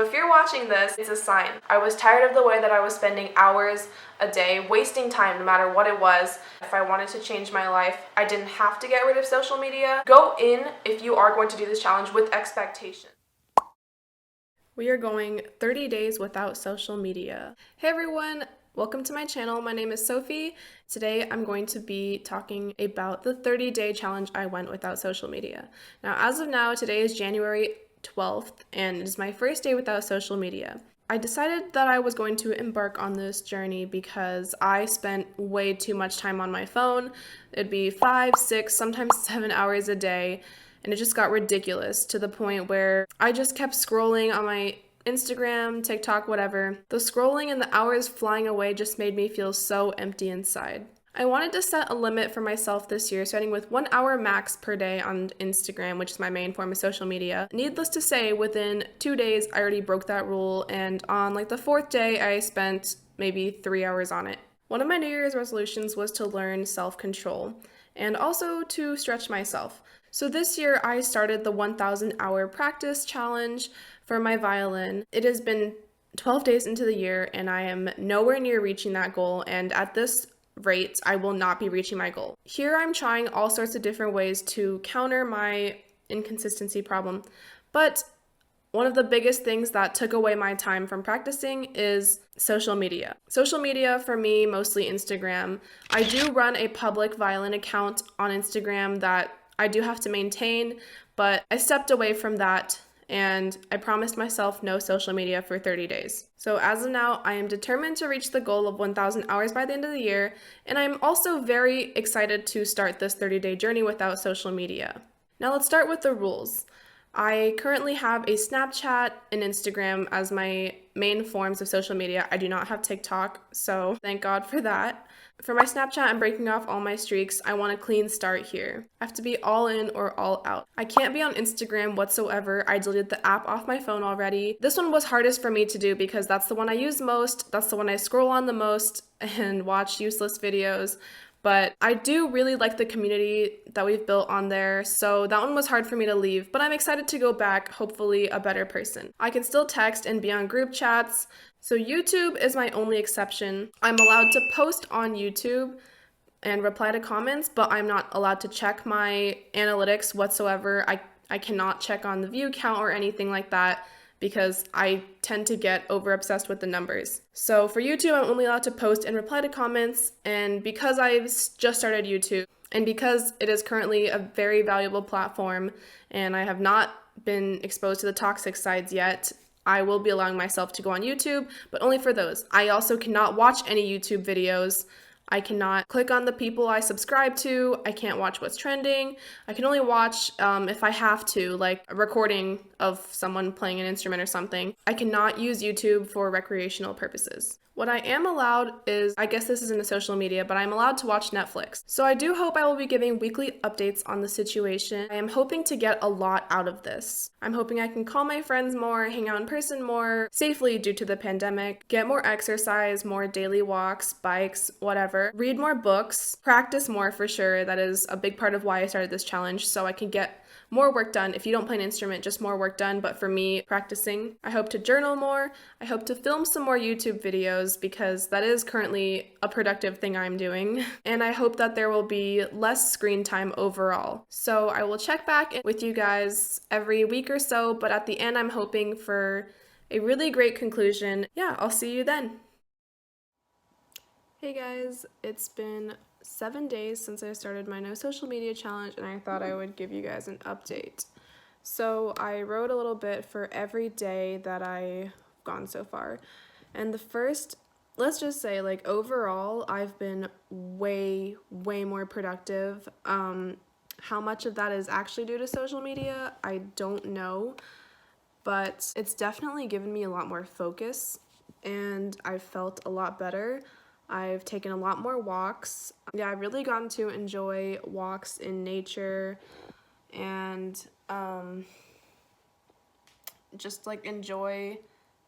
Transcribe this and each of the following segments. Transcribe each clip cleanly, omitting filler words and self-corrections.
If you're watching this, it's a sign. I was tired of the way that I was spending hours a day, wasting time no matter what it was. If I wanted to change my life, I didn't have to get rid of social media. Go in, if you are going to do this challenge, with expectation. We are going 30 days without social media. Hey everyone, welcome to my channel. My name is Sophie. Today I'm going to be talking about the 30-day challenge I went without social media. Now, as of now, today is January 12th, and it is my first day without social media. I decided that I was going to embark on this journey because I spent way too much time on my phone. It'd be 5, 6, sometimes 7 hours a day, and it just got ridiculous to the point where I just kept scrolling on my Instagram, TikTok, whatever. The scrolling and the hours flying away just made me feel so empty inside. I wanted to set a limit for myself this year, starting with 1 hour max per day on Instagram, which is my main form of social media. Needless to say, within 2 days, I already broke that rule, and on the 4th day, I spent maybe 3 hours on it. One of my New Year's resolutions was to learn self-control, and also to stretch myself. So this year, I started the 1,000 hour practice challenge for my violin. It has been 12 days into the year, and I am nowhere near reaching that goal, and at this rate, I will not be reaching my goal. Here I'm trying all sorts of different ways to counter my inconsistency problem, but one of the biggest things that took away my time from practicing is social media. Social media for me, mostly Instagram. I do run a public violin account on Instagram that I do have to maintain, but I stepped away from that and I promised myself no social media for 30 days. So as of now, I am determined to reach the goal of 1,000 hours by the end of the year, and I'm also very excited to start this 30-day journey without social media. Now let's start with the rules. I currently have a Snapchat and Instagram as my main forms of social media. I do not have TikTok, so thank God for that. For my Snapchat, I'm breaking off all my streaks. I want a clean start here. I have to be all in or all out. I can't be on Instagram whatsoever. I deleted the app off my phone already. This one was hardest for me to do because that's the one I use most, that's the one I scroll on the most and watch useless videos. But I do really like the community that we've built on there, so that one was hard for me to leave, but I'm excited to go back, hopefully a better person. I can still text and be on group chats, so YouTube is my only exception. I'm allowed to post on YouTube and reply to comments, but I'm not allowed to check my analytics whatsoever. I cannot check on the view count or anything like that, because I tend to get over obsessed with the numbers. So for YouTube, I'm only allowed to post and reply to comments, and because I've just started YouTube, and because it is currently a very valuable platform, and I have not been exposed to the toxic sides yet, I will be allowing myself to go on YouTube, but only for those. I also cannot watch any YouTube videos. I cannot click on the people I subscribe to. I can't watch what's trending. I can only watch if I have to, like a recording of someone playing an instrument or something. I cannot use YouTube for recreational purposes. What I am allowed is, I guess this isn't a social media, but I'm allowed to watch Netflix. So I do hope I will be giving weekly updates on the situation. I am hoping to get a lot out of this. I'm hoping I can call my friends more, hang out in person more, safely due to the pandemic, get more exercise, more daily walks, bikes, whatever, read more books, practice more for sure. That is a big part of why I started this challenge, so I can get more work done. If you don't play an instrument, just more work done, but for me, practicing. I hope to journal more. I hope to film some more YouTube videos because that is currently a productive thing I'm doing. And I hope that there will be less screen time overall. So I will check back in with you guys every week or so, but at the end, I'm hoping for a really great conclusion. Yeah, I'll see you then. Hey guys, it's been 7 days since I started my no social media challenge, and I thought I would give you guys an update. So I wrote a little bit for every day that I've gone so far. And the first, let's just say, overall, I've been way more productive. How much of that is actually due to social media, I don't know, but it's definitely given me a lot more focus, and I've felt a lot better. I've taken a lot more walks. Yeah, I've really gotten to enjoy walks in nature and just enjoy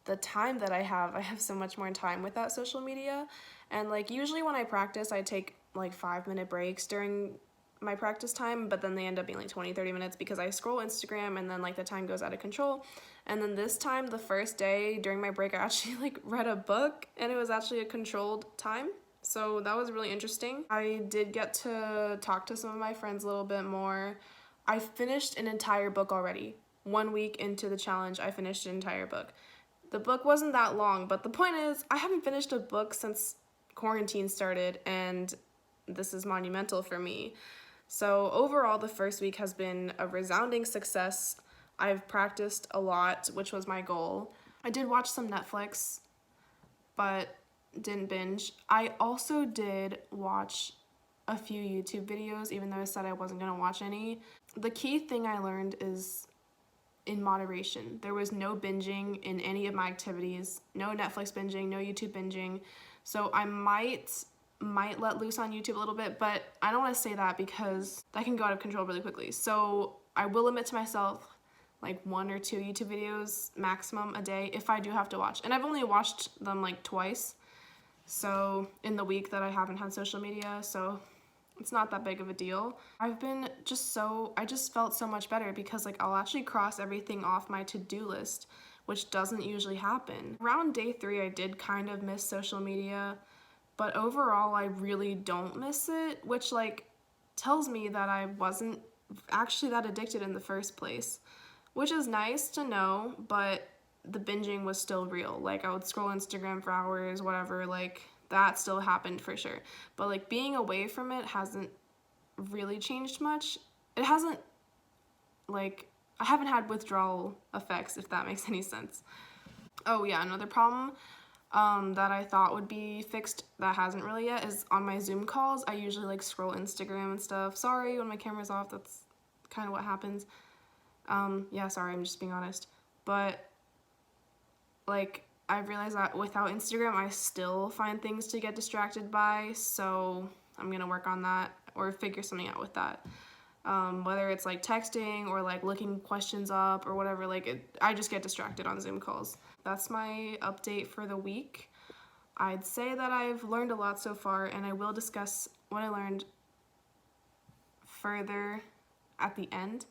the time that I have. I have so much more time without social media. And usually when I practice, I take 5-minute breaks during my practice time, but then they end up being like 20-30 minutes because I scroll Instagram and then like the time goes out of control. And then this time, the first day during my break, I actually like read a book, and it was actually a controlled time. So that was really interesting. I did get to talk to some of my friends a little bit more. I finished an entire book already. 1 week into the challenge, I finished an entire book. The book wasn't that long, but the point is, I haven't finished a book since quarantine started, and this is monumental for me. So overall, the first week has been a resounding success. I've practiced a lot, which was my goal. I did watch some Netflix, but didn't binge. I also did watch a few YouTube videos, even though I said I wasn't gonna watch any. The key thing I learned is in moderation. There was no binging in any of my activities, no Netflix binging, no YouTube binging. So I might let loose on YouTube a little bit, but I don't want to say that because that can go out of control really quickly. So I will limit to myself like 1 or 2 YouTube videos maximum a day if I do have to watch. And I've only watched them like twice, so in the week that I haven't had social media, so it's not that big of a deal. I just felt so much better because like I'll actually cross everything off my to-do list, which doesn't usually happen. Around day 3, I did kind of miss social media, but overall I really don't miss it, which like tells me that I wasn't actually that addicted in the first place, which is nice to know, but the binging was still real. Like I would scroll Instagram for hours, whatever, like that still happened for sure. But like being away from it hasn't really changed much. It hasn't, like, I haven't had withdrawal effects, if that makes any sense. Oh yeah, another problem that I thought would be fixed that hasn't really yet is on my Zoom calls, I usually like scroll Instagram and stuff. Sorry, when my camera's off, that's kind of what happens. Yeah, sorry, I'm just being honest. But like, I've realized that without Instagram, I still find things to get distracted by, so I'm gonna work on that or figure something out with that. Whether it's like texting or like looking questions up or whatever, I just get distracted on Zoom calls. That's my update for the week. I'd say that I've learned a lot so far, and I will discuss what I learned further at the end,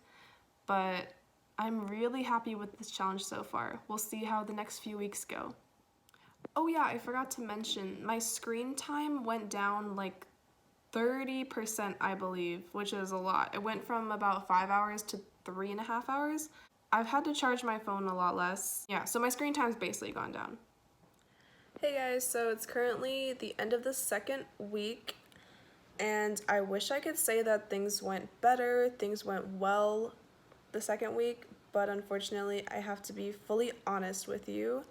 but I'm really happy with this challenge so far. We'll see how the next few weeks go. Oh yeah, I forgot to mention, my screen time went down like 30%, I believe, which is a lot. It went from about 5 hours to 3.5 hours. I've had to charge my phone a lot less. Yeah, so my screen time's basically gone down. Hey guys, so it's currently the end of the second week, and I wish I could say that things went better, things went well the second week, but unfortunately I have to be fully honest with you.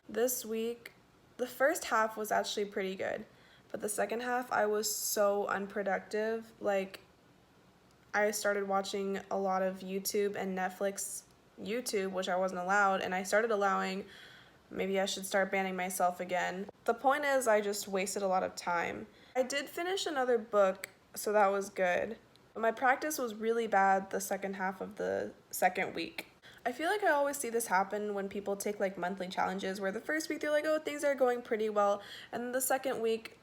This week, the first half was actually pretty good, but the second half I was so unproductive. Like, I started watching a lot of YouTube and Netflix YouTube, which I wasn't allowed, and I started allowing. Maybe I should start banning myself again. The point is, I just wasted a lot of time. I did finish another book, so that was good. But my practice was really bad the second half of the second week. I feel like I always see this happen when people take like monthly challenges where the first week they're like, oh, things are going pretty well, and then the second week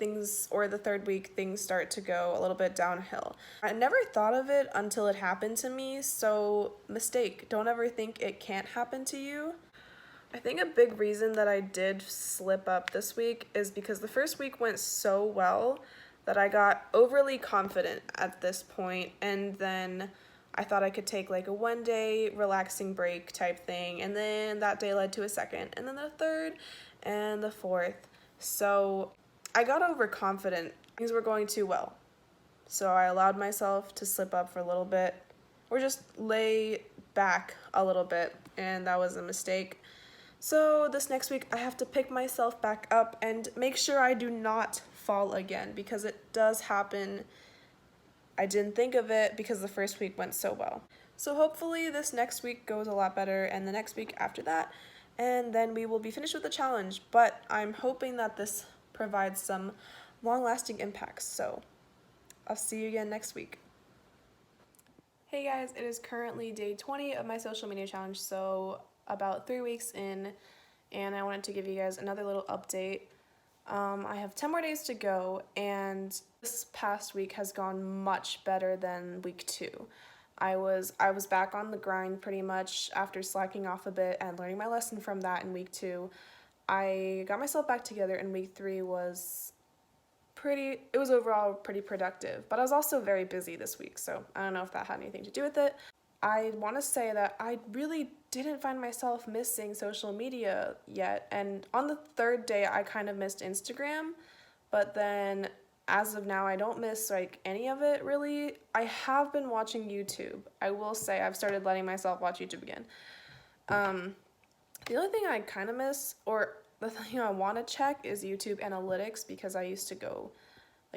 or the third week things start to go a little bit downhill. I never thought of it until it happened to me, so mistake. Don't ever think it can't happen to you. I think a big reason that I did slip up this week is because the first week went so well that I got overly confident at this point, and then I thought I could take like a 1-day relaxing break type thing, and then that day led to a second, and then the third, and the fourth. So I got overconfident. Things were going too well. So I allowed myself to slip up for a little bit, or just lay back a little bit, and that was a mistake. So this next week I have to pick myself back up and make sure I do not fall again, because it does happen. I didn't think of it because the first week went so well. So hopefully this next week goes a lot better, and the next week after that, and then we will be finished with the challenge. But I'm hoping that this provides some long-lasting impacts, so I'll see you again next week. Hey guys, it is currently day 20 of my social media challenge, so about 3 weeks in, and I wanted to give you guys another little update. I have 10 more days to go, and this past week has gone much better than week 2. I was back on the grind pretty much after slacking off a bit and learning my lesson from that in week 2. I got myself back together, and week 3 was overall pretty productive, but I was also very busy this week, so I don't know if that had anything to do with it. I want to say that I really didn't find myself missing social media yet, and on the 3rd day I kind of missed Instagram, but then as of now I don't miss like any of it really. I have been watching YouTube. I will say I've started letting myself watch YouTube again. The only thing I kind of miss, or the thing I want to check, is YouTube analytics, because I used to go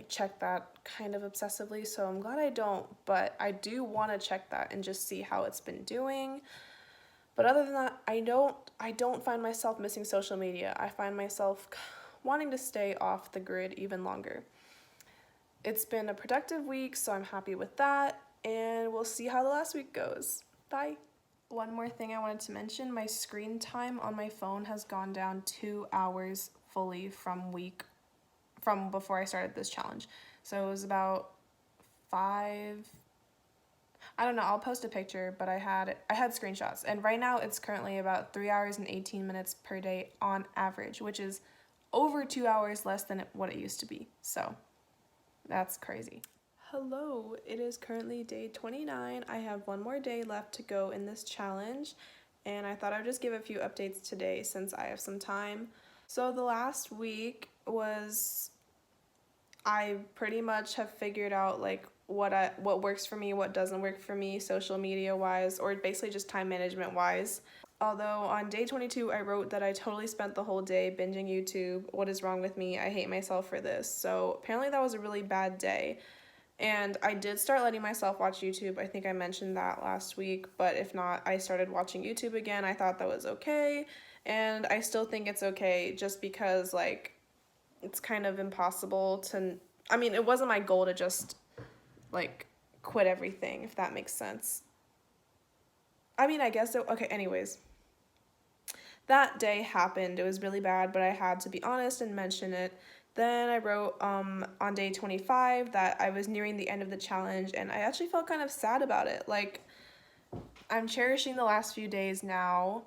check that kind of obsessively, so I'm glad I don't, but I do want to check that and just see how it's been doing. But other than that, I don't find myself missing social media. I find myself wanting to stay off the grid even longer. It's been a productive week, so I'm happy with that, and we'll see how the last week goes. Bye. One more thing I wanted to mention, my screen time on my phone has gone down 2 hours fully from before I started this challenge. So it was about 5, I don't know, I'll post a picture, but I had screenshots, and right now it's currently about 3 hours and 18 minutes per day on average, which is over 2 hours less than what it used to be. So that's crazy. Hello, it is currently day 29. I have one more day left to go in this challenge, and I thought I would just give a few updates today since I have some time. So the last week I pretty much have figured out what works for me, what doesn't work for me social media wise, or basically just time management wise. Although on day 22 I wrote that I totally spent the whole day binging YouTube. What is wrong with me? I hate myself for this. So apparently that was a really bad day. And I did start letting myself watch YouTube. I think I mentioned that last week, but if not, I started watching YouTube again. I thought that was okay, and I still think it's okay, just because it's kind of impossible to, I mean, it wasn't my goal to just quit everything, if that makes sense. I mean, I guess okay, anyways. That day happened. It was really bad, but I had to be honest and mention it. Then I wrote on day 25 that I was nearing the end of the challenge, and I actually felt kind of sad about it. I'm cherishing the last few days now.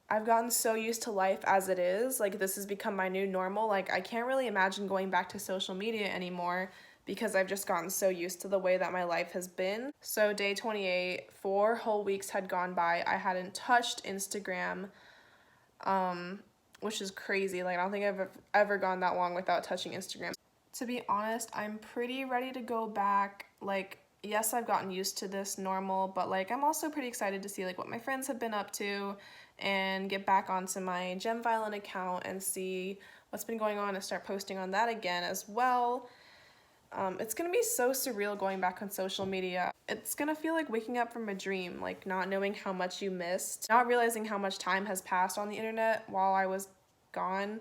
I've gotten so used to life as it is. This has become my new normal. I can't really imagine going back to social media anymore, because I've just gotten so used to the way that my life has been. So day 28, 4 whole weeks had gone by. I hadn't touched Instagram, which is crazy. I don't think I've ever gone that long without touching Instagram. To be honest, I'm pretty ready to go back. Yes, I've gotten used to this normal, but I'm also pretty excited to see what my friends have been up to, and get back onto my Gem Violin account and see what's been going on and start posting on that again as well. It's gonna be so surreal going back on social media. It's gonna feel like waking up from a dream, not knowing how much you missed, not realizing how much time has passed on the internet while I was gone,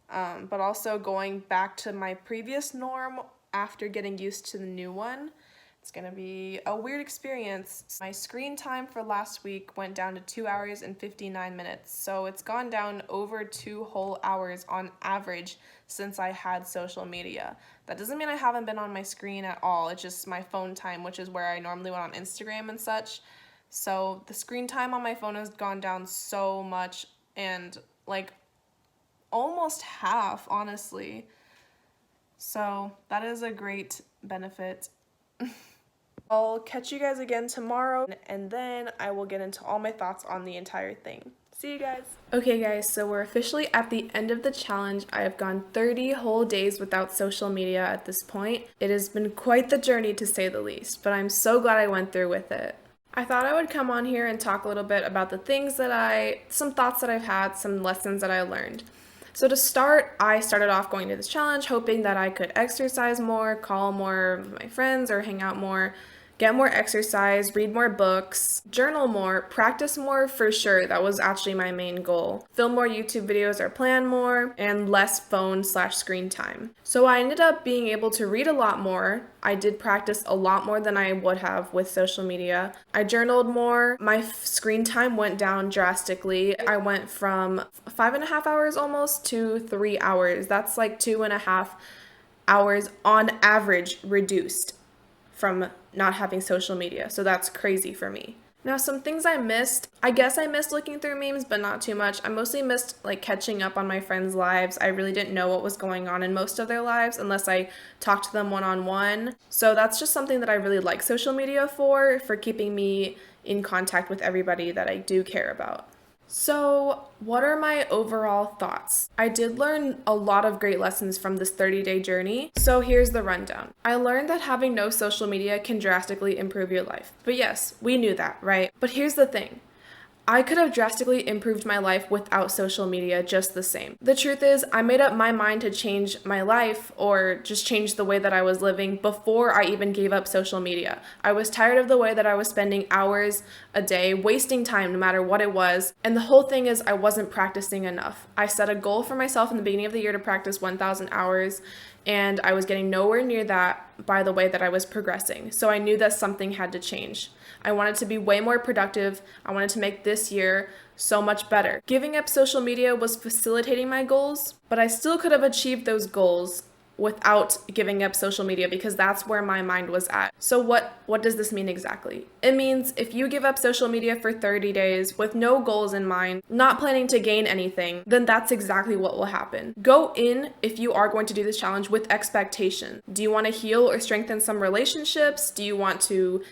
but also going back to my previous norm after getting used to the new one. It's gonna be a weird experience. My screen time for last week went down to 2 hours and 59 minutes, so it's gone down over 2 whole hours on average since I had social media. That doesn't mean I haven't been on my screen at all. It's just my phone time, which is where I normally went on Instagram and such. So the screen time on my phone has gone down so much, and almost half, honestly. So that is a great benefit. I'll catch you guys again tomorrow, and then I will get into all my thoughts on the entire thing. See you guys. Okay guys, so we're officially at the end of the challenge. I have gone 30 whole days without social media at this point. It has been quite the journey, to say the least, but I'm so glad I went through with it. I thought I would come on here and talk a little bit about the things some thoughts that I've had, some lessons that I learned. So to start, I started off going to this challenge hoping that I could exercise more, call more of my friends, or hang out more, get more exercise, read more books, journal more, practice more for sure. That was actually my main goal. Film more YouTube videos or plan more, and less phone/screen time. So I ended up being able to read a lot more. I did practice a lot more than I would have with social media. I journaled more. My screen time went down drastically. I went from 5.5 hours almost to 3 hours. That's like 2.5 hours on average reduced from not having social media. So that's crazy for me. Now, some things I missed. I guess I missed looking through memes, but not too much. I mostly missed like catching up on my friends' lives. I really didn't know what was going on in most of their lives unless I talked to them one-on-one. So that's just something that I really like social media for keeping me in contact with everybody that I do care about. So, what are my overall thoughts? I did learn a lot of great lessons from this 30-day journey. So here's the rundown. I learned that having no social media can drastically improve your life. But yes, we knew that, right? But here's the thing. I could have drastically improved my life without social media just the same. The truth is, I made up my mind to change my life or just change the way that I was living before I even gave up social media. I was tired of the way that I was spending hours a day, wasting time no matter what it was. And the whole thing is I wasn't practicing enough. I set a goal for myself in the beginning of the year to practice 1,000 hours. And I was getting nowhere near that by the way that I was progressing. So I knew that something had to change. I wanted to be way more productive. I wanted to make this year so much better. Giving up social media was facilitating my goals, but I still could have achieved those goals without giving up social media because that's where my mind was at. So what does this mean exactly? It means if you give up social media for 30 days with no goals in mind, not planning to gain anything, then that's exactly what will happen. Go in, if you are going to do this challenge, with expectation. Do you want to heal or strengthen some relationships? Do you want to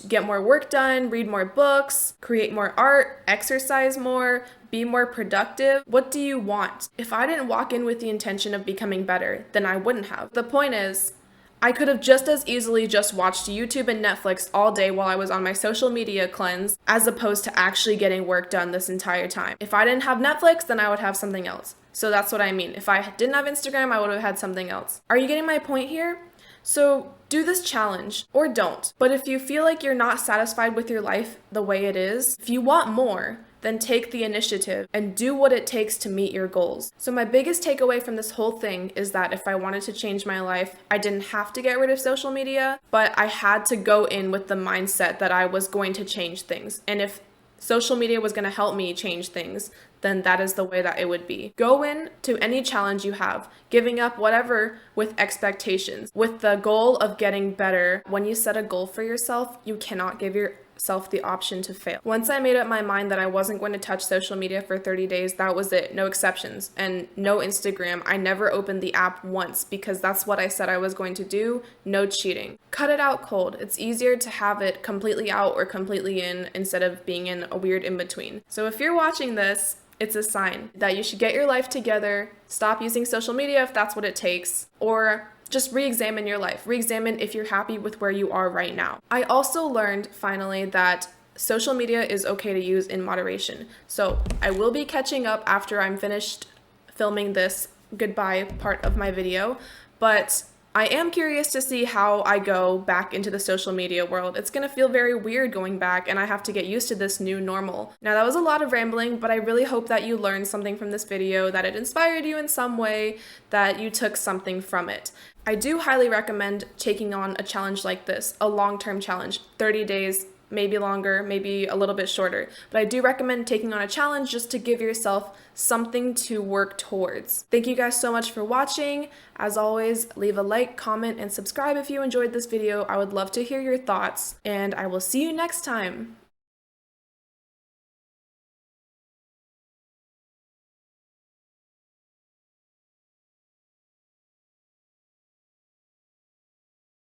get more work done, read more books, create more art, exercise more, be more productive? What do you want? If I didn't walk in with the intention of becoming better, then I wouldn't have. The point is, I could have just as easily just watched YouTube and Netflix all day while I was on my social media cleanse, as opposed to actually getting work done this entire time. If I didn't have Netflix, then I would have something else. So that's what I mean. If I didn't have Instagram, I would have had something else. Are you getting my point here? So do this challenge or don't. But if you feel like you're not satisfied with your life the way it is, if you want more, then take the initiative and do what it takes to meet your goals. So my biggest takeaway from this whole thing is that if I wanted to change my life, I didn't have to get rid of social media, but I had to go in with the mindset that I was going to change things. And if social media was going to help me change things, then that is the way that it would be. Go in to any challenge you have, giving up whatever with expectations, with the goal of getting better. When you set a goal for yourself, you cannot give yourself the option to fail. Once I made up my mind that I wasn't going to touch social media for 30 days, that was it. No exceptions and no Instagram. I never opened the app once because that's what I said I was going to do. No cheating. Cut it out cold. It's easier to have it completely out or completely in instead of being in a weird in-between. So if you're watching this, it's a sign that you should get your life together, stop using social media if that's what it takes, or just re-examine your life. Re-examine if you're happy with where you are right now. I also learned, finally, that social media is okay to use in moderation. So I will be catching up after I'm finished filming this goodbye part of my video, but I am curious to see how I go back into the social media world. It's gonna feel very weird going back, and I have to get used to this new normal. Now, that was a lot of rambling, but I really hope that you learned something from this video, that it inspired you in some way, that you took something from it. I do highly recommend taking on a challenge like this, a long-term challenge, 30 days, maybe longer, maybe a little bit shorter. But I do recommend taking on a challenge just to give yourself something to work towards. Thank you guys so much for watching. As always, leave a like, comment, and subscribe if you enjoyed this video. I would love to hear your thoughts, and I will see you next time.